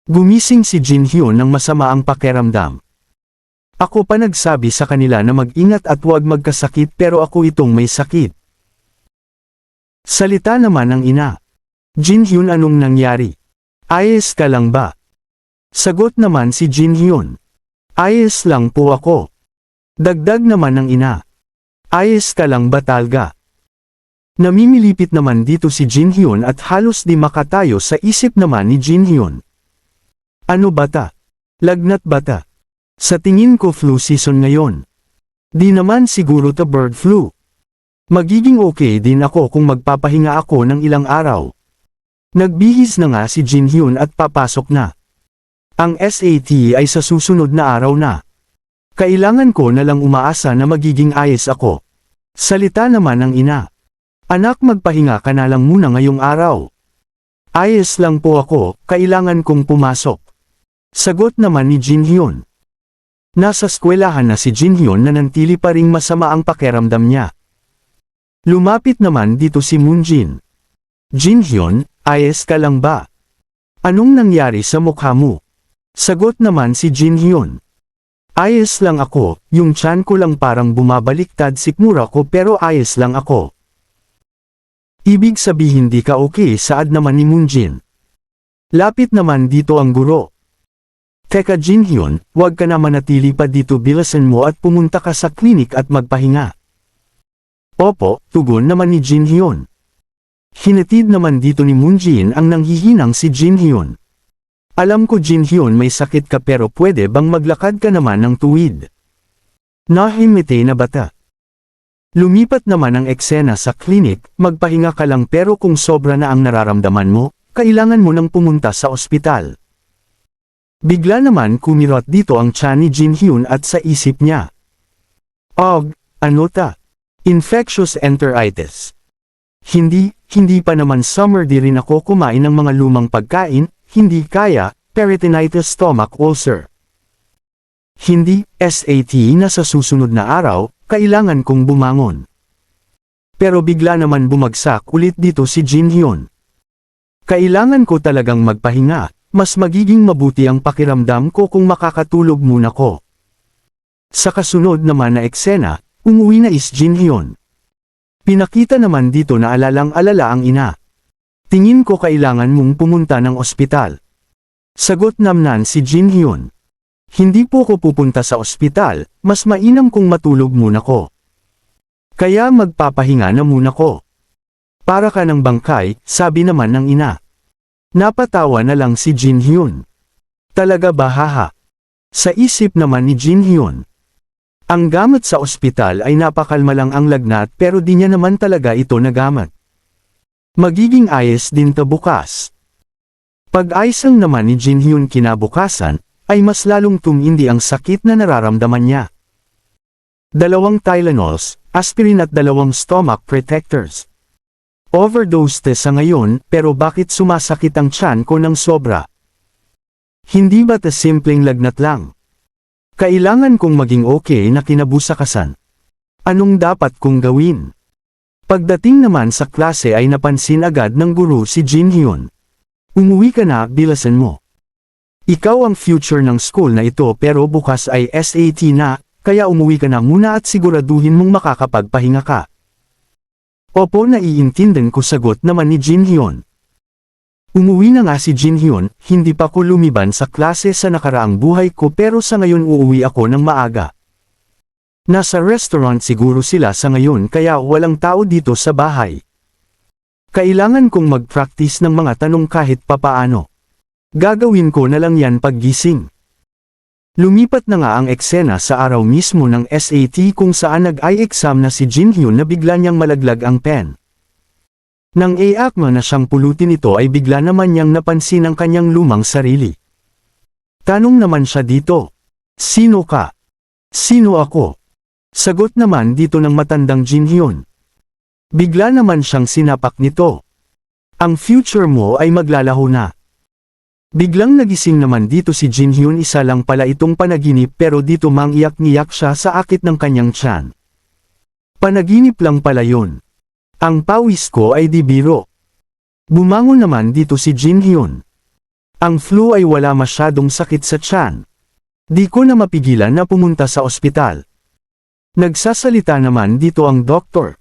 Gumising si Jin Hyun ng masama ang pakiramdam. Ako pa nagsabi sa kanila na mag-ingat at huwag magkasakit pero ako itong may sakit. Salita naman ng ina. Jin Hyun, anong nangyari? Ayos ka lang ba? Sagot naman si Jin Hyun. Ayos lang po ako. Dagdag naman ng ina. Ayos ka lang ba talga? Namimilipit naman dito si Jin Hyun at halos di makatayo sa isip naman ni Jin Hyun. Ano bata? Lagnat bata? Sa tingin ko flu season ngayon. Di naman siguro ta bird flu. Magiging okay din ako kung magpapahinga ako ng ilang araw. Nagbihis na nga si Jin Hyun at papasok na. Ang SAT ay sa susunod na araw na. Kailangan ko na lang umaasa na magiging ayos ako. Salita naman ng ina. Anak, magpahinga ka na lang muna ngayong araw. Ayos lang po ako, kailangan kong pumasok. Sagot naman ni Jin Hyun. Nasa eskwelahan na si Jin Hyun na nantili pa ring masama ang pakiramdam niya. Lumapit naman dito si Moonjin. Jin Hyun, ayos ka lang ba? Anong nangyari sa mukha mo? Sagot naman si Jin Hyun. Ayos lang ako, yung tiyan ko lang parang bumabaliktad sikmura ko pero ayos lang ako. Ibig sabihin di ka okay, saad naman ni Moonjin. Lapit naman dito ang guro. Teka Jin Hyun, huwag ka na manatili pa dito, bilasan mo at pumunta ka sa klinik at magpahinga. Opo, tugon naman ni Jin Hyun. Hinatid naman dito ni Moonjin ang nanghihinang si Jin Hyun. Alam ko Jin Hyun, may sakit ka pero pwede bang maglakad ka naman ng tuwid? Nahimite na bata. Lumipat naman ang eksena sa klinik, magpahinga ka lang pero kung sobra na ang nararamdaman mo, kailangan mo nang pumunta sa ospital. Bigla naman kumirot dito ang tiyan ni Jin Hyun at sa isip niya. Ano ta? Infectious enteritis. Hindi pa naman summer, di rin ako kumain ng mga lumang pagkain, hindi kaya, peritonitis, stomach ulcer. Hindi, SAT na sa susunod na araw, kailangan kong bumangon. Pero bigla naman bumagsak ulit dito si Jin Hyun. Kailangan ko talagang magpahinga, mas magiging mabuti ang pakiramdam ko kung makakatulog muna ko. Sa kasunod naman na eksena, umuwi na is Jin Hyun. Pinakita naman dito na alalang-alala ang ina. Tingin ko kailangan mong pumunta ng ospital. Sagot namnan si Jin Hyun. Hindi po ko pupunta sa ospital, mas mainam kung matulog muna ko. Kaya magpapahinga na muna ko. Para ka ng bangkay, sabi naman ng ina. Napatawa na lang si Jin Hyun. Talaga ba haha? Sa isip naman ni Jin Hyun. Ang gamot sa ospital ay napakalma lang ang lagnat pero di niya naman talaga ito nagamit. Magiging ayos din ta bukas. Pag-ayos naman ni Jin Hyun kinabukasan, ay mas lalong tumindi ang sakit na nararamdaman niya. 2 Tylenols, aspirin at 2 stomach protectors. Overdose sa ngayon, pero bakit sumasakit ang tiyan ko ng sobra? Hindi ba ta simpleng lagnat lang? Kailangan kong maging okay na kinabusakasan. Anong dapat kong gawin? Pagdating naman sa klase ay napansin agad ng guro si Jin Hyun. Umuwi ka na, bilasan mo. Ikaw ang future ng school na ito pero bukas ay SAT na, kaya umuwi ka na muna at siguraduhin mong makakapagpahinga ka. Opo, naiintindihan ko, sagot naman ni Jin Hyun. Umuwi na nga si Jin Hyun, hindi pa ko lumiban sa klase sa nakaraang buhay ko pero sa ngayon uuwi ako ng maaga. Nasa restaurant siguro sila sa ngayon kaya walang tao dito sa bahay. Kailangan kong mag-practice ng mga tanong kahit papaano. Gagawin ko na lang yan paggising. Lumipat na nga ang eksena sa araw mismo ng SAT kung saan nag-eye exam na si Jin Hyun na bigla niyang malaglag ang pen. Nang iakma na siyang pulutin ito ay bigla naman niyang napansin ang kanyang lumang sarili. Tanong naman siya dito. Sino ka? Sino ako? Sagot naman dito ng matandang Jin Hyun. Bigla naman siyang sinapak nito. Ang future mo ay maglalaho na. Biglang nagising naman dito si Jin Hyun, isa lang pala itong panaginip pero dito mangiyak-ngiyak siya sa akit ng kanyang tiyan. Panaginip lang pala yun. Ang pawis ko ay di biro. Bumangon naman dito si Jin Hyun. Ang flu ay wala masyadong sakit sa tiyan. Di ko na mapigilan na pumunta sa ospital. Nagsasalita naman dito ang doktor.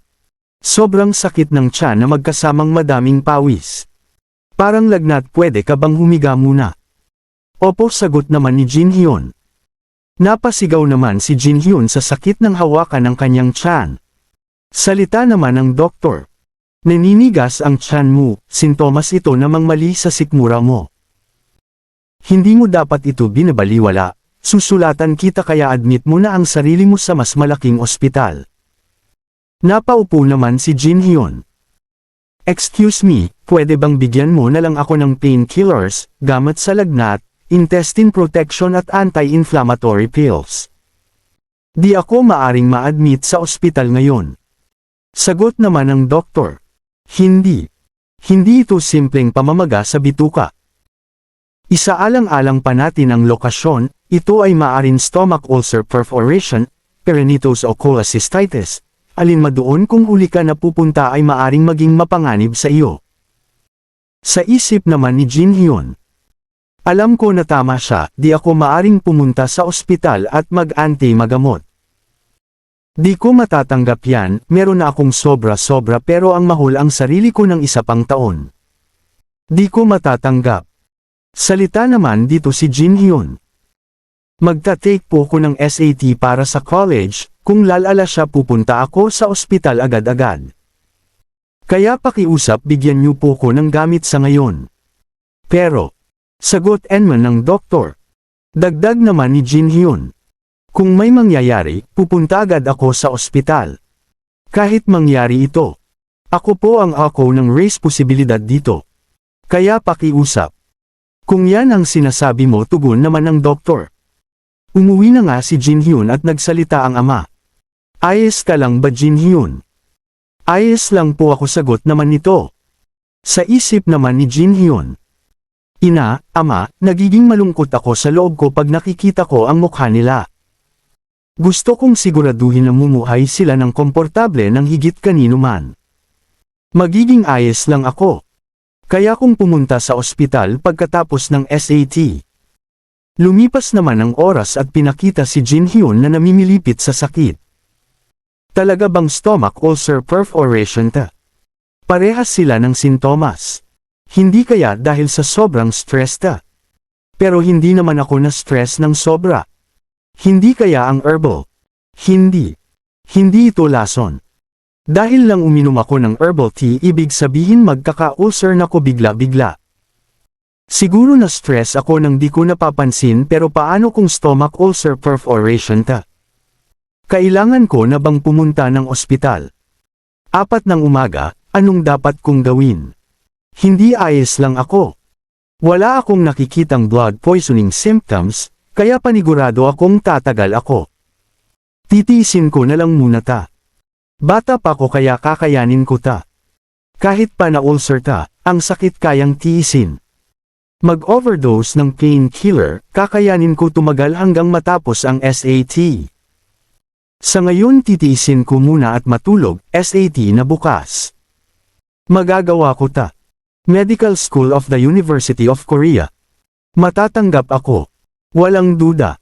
Sobrang sakit ng tiyan na magkasamang madaming pawis. Parang lagnat, pwede ka bang humiga muna? Opo, sagot naman ni Jin Hyun. Napasigaw naman si Jin Hyun sa sakit ng hawakan ng kanyang tiyan. Salita naman ng doktor. Naninigas ang tiyan mo, sintomas ito namang mali sa sikmura mo. Hindi mo dapat ito binabaliwala, susulatan kita kaya admit mo na ang sarili mo sa mas malaking ospital. Napaupo naman si Jin Hyun. Excuse me, pwede bang bigyan mo na lang ako ng painkillers, gamot sa lagnat, intestine protection at anti-inflammatory pills? Di ako maaring ma-admit sa ospital ngayon. Sagot naman ng doktor. Hindi. Hindi ito simpleng pamamaga sa bituka. Isaalang-alang pa natin ang lokasyon, ito ay maaring stomach ulcer perforation, peritonitis o cholecystitis. Alin madoon kung huli ka na pupunta ay maaring maging mapanganib sa iyo. Sa isip naman ni Jin Hyun. Alam ko na tama siya, di ako maaring pumunta sa ospital at mag-anti-magamot. Di ko matatanggap yan, meron na akong sobra-sobra pero ang mahal ang sarili ko ng isa pang taon. Di ko matatanggap. Salita naman dito si Jin Hyun. Magta-take po ko ng SAT para sa college, kung lalala siya pupunta ako sa ospital agad-agad. Kaya pakiusap bigyan niyo po ko ng gamit sa ngayon. Pero, sagot naman ng doktor. Dagdag naman ni Jin Hyun. Kung may mangyayari, pupunta agad ako sa ospital. Kahit mangyari ito. Ako po ang ako ng race posibilidad dito. Kaya pakiusap. Kung yan ang sinasabi mo, tugon naman ng doktor. Umuwi na nga si Jin Hyun at nagsalita ang ama. Ayos ka lang ba, Jin Hyun? Ayos lang po ako, sagot naman nito. Sa isip naman ni Jin Hyun. Ina, ama, nagiging malungkot ako sa loob ko pag nakikita ko ang mukha nila. Gusto kong siguraduhin na mumuhay sila ng komportable ng higit kanino man. Magiging ayos lang ako. Kaya kung pumunta sa ospital pagkatapos ng SAT. Lumipas naman ang oras at pinakita si Jin Hyun na namimilipit sa sakit. Talaga bang stomach ulcer perforation ta? Parehas sila ng sintomas. Hindi kaya dahil sa sobrang stress ta? Pero hindi naman ako na-stress ng sobra. Hindi kaya ang herbal? Hindi. Hindi ito lason. Dahil lang uminom ako ng herbal tea, ibig sabihin magkaka-ulcer na ko bigla-bigla. Siguro na-stress ako nang di ko napapansin, pero paano kung stomach ulcer perforation ta? Kailangan ko na bang pumunta ng ospital? 4 ng umaga, anong dapat kong gawin? Hindi ayos lang ako. Wala akong nakikitang blood poisoning symptoms, kaya panigurado akong tatagal ako. Titiisin ko na lang muna ta. Bata pa ko kaya kakayanin ko ta. Kahit pa na-ulcer ta, ang sakit kayang tiisin. Mag-overdose ng painkiller, kakayanin ko tumagal hanggang matapos ang SAT. Sa ngayon titiisin ko muna at matulog, SAT na bukas. Magagawa ko ta. Medical School of the University of Korea. Matatanggap ako. Walang duda.